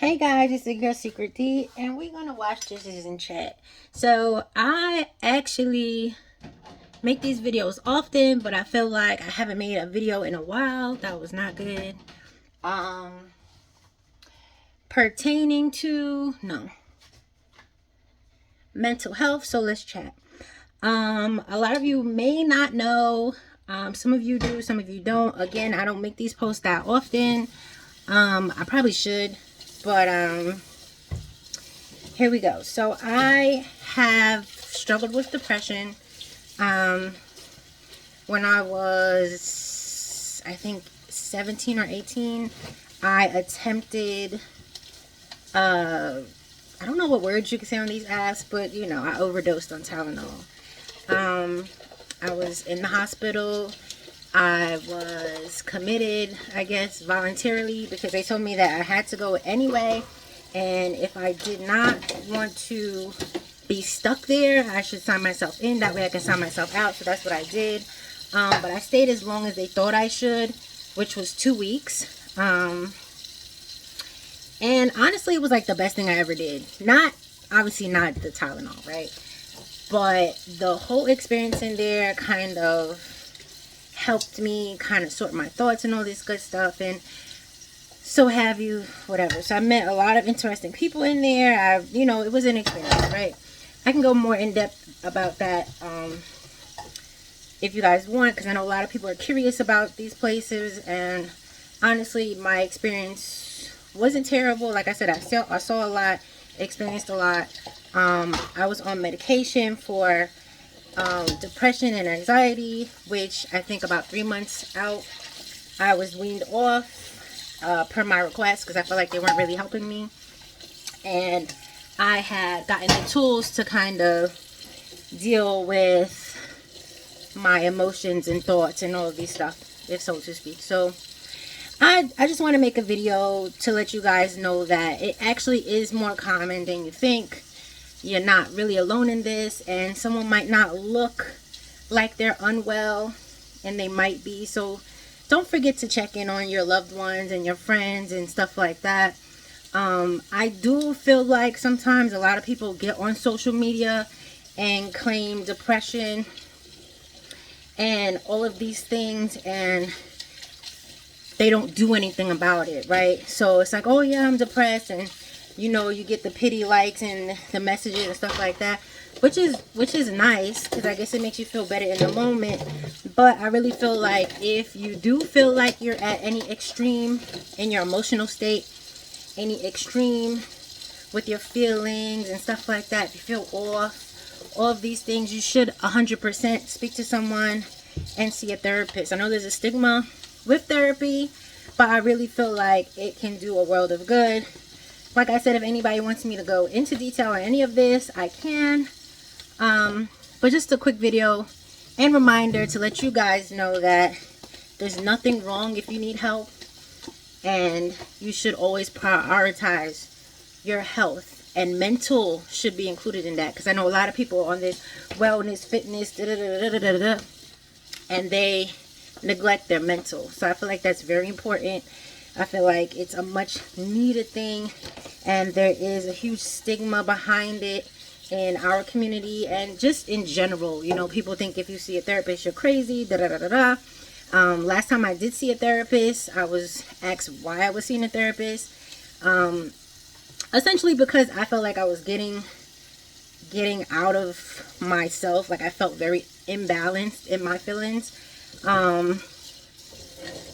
Hey guys, it's your girl SeekretD, and we're gonna watch This Is in Chat. So I actually make these videos often, but I feel like I haven't made a video in a while. That was not good. Pertaining to mental health. So let's chat. A lot of you may not know. Some of you do, some of you don't. Again, I don't make these posts that often. I probably should, but here we go. So I have struggled with depression. When I was, I think, 17 or 18, I attempted, I don't know what words you can say on these apps, but you know, I overdosed on Tylenol. I was in the hospital. I was committed, I guess, voluntarily, because they told me that I had to go anyway. And if I did not want to be stuck there, I should sign myself in. That way I can sign myself out. So that's what I did. But I stayed as long as they thought I should, which was 2 weeks. And honestly, it was like the best thing I ever did. Obviously not the Tylenol, right? But the whole experience in there kind of helped me kind of sort my thoughts and all this good stuff. And so have you, whatever. So I met a lot of interesting people in there. It was an experience, right? I can go more in depth about that if you guys want, because I know a lot of people are curious about these places. And honestly, my experience wasn't terrible. Like I said, I saw a lot, experienced a lot. I was on medication for depression and anxiety, which I think about 3 months out, I was weaned off per my request, because I felt like they weren't really helping me. And I had gotten the tools to kind of deal with my emotions and thoughts and all of these stuff, if so to speak. So I just want to make a video to let you guys know that it actually is more common than you think. You're not really alone in this, and someone might not look like they're unwell, and they might be. So don't forget to check in on your loved ones and your friends and stuff like that. I do feel like sometimes a lot of people get on social media and claim depression and all of these things, and they don't do anything about it, right? So it's like, oh yeah, I'm depressed, and you get the pity likes and the messages and stuff like that, which is nice, because I guess it makes you feel better in the moment. But I really feel like if you do feel like you're at any extreme in your emotional state, any extreme with your feelings and stuff like that, if you feel off, all of these things, you should 100% speak to someone and see a therapist. I know there's a stigma with therapy, but I really feel like it can do a world of good. Like I said, if anybody wants me to go into detail on any of this, I can. But just a quick video and reminder to let you guys know that there's nothing wrong if you need help. And you should always prioritize your health. And mental should be included in that. Because I know a lot of people on this wellness, fitness, and they neglect their mental. So I feel like that's very important. I feel like it's a much needed thing, and there is a huge stigma behind it in our community and just in general. People think if you see a therapist, you're crazy, last time I did see a therapist, I was asked why I was seeing a therapist. Essentially because I felt like I was getting out of myself. Like I felt very imbalanced in my feelings.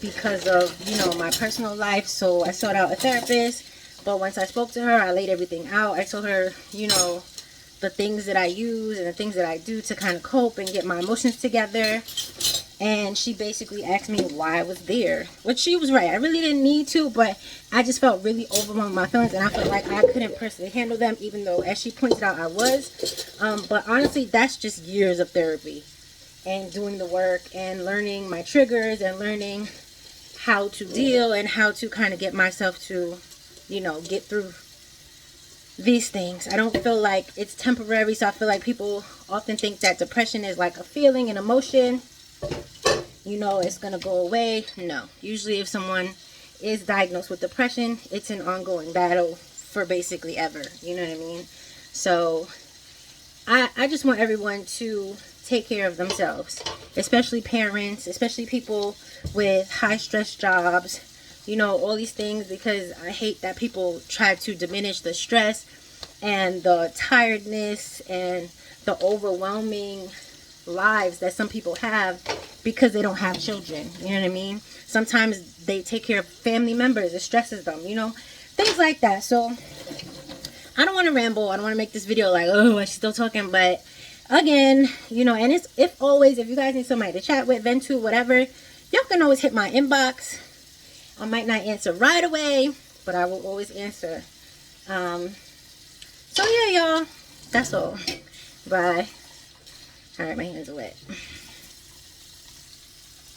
Because of my personal life. So I sought out a therapist, but once I spoke to her, I laid everything out. I told her the things that I use and the things that I do to kind of cope and get my emotions together. And she basically asked me why I was there, which she was right. I really didn't need to, but I just felt really overwhelmed with my feelings, and I felt like I couldn't personally handle them, even though, as she pointed out, I was. But honestly, that's just years of therapy and doing the work and learning my triggers and learning how to deal and how to kind of get myself to, get through these things. I don't feel like it's temporary. So I feel like people often think that depression is like a feeling, an emotion. It's going to go away. No. Usually if someone is diagnosed with depression, it's an ongoing battle for basically ever. You know what I mean? So I just want everyone to take care of themselves, especially parents, especially people with high stress jobs, you know, all these things, because I hate that people try to diminish the stress and the tiredness and the overwhelming lives that some people have because they don't have children. You know what I mean? Sometimes they take care of family members, it stresses them, you know, things like that. So I don't want to ramble. I don't want to make this video like, oh, I'm still talking. But again, you know, and it's, if you guys need somebody to chat with, vent to, whatever, y'all can always hit my inbox. I might not answer right away, but I will always answer. So yeah, y'all, that's all. Bye. All right, my hands are wet.